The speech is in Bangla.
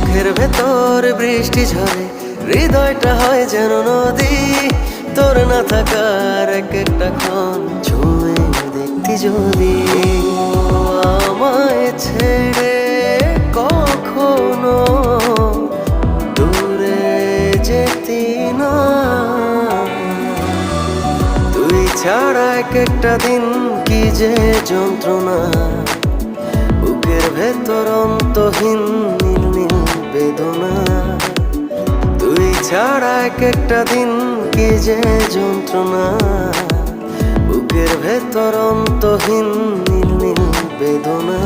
বুকের ভেতর বৃষ্টি ঝরে, হৃদয়টা হয় যেন নদী। তোর না থাকার এক একটা ক্ষণ ছুঁয়ে দেখতি যদি। আমায় ছেড়ে কখনো দূরে যেতি না, তুই ছাড়া এক একটা দিন কি যে যন্ত্রণা। বুকের ভেতর অন্তহীন নীল নীল বেদনা, তুই ছাড়া এক একটা দিন কি যে যন্ত্রণা। বুকের ভেতর অন্তহীন নীল নীল বেদনা।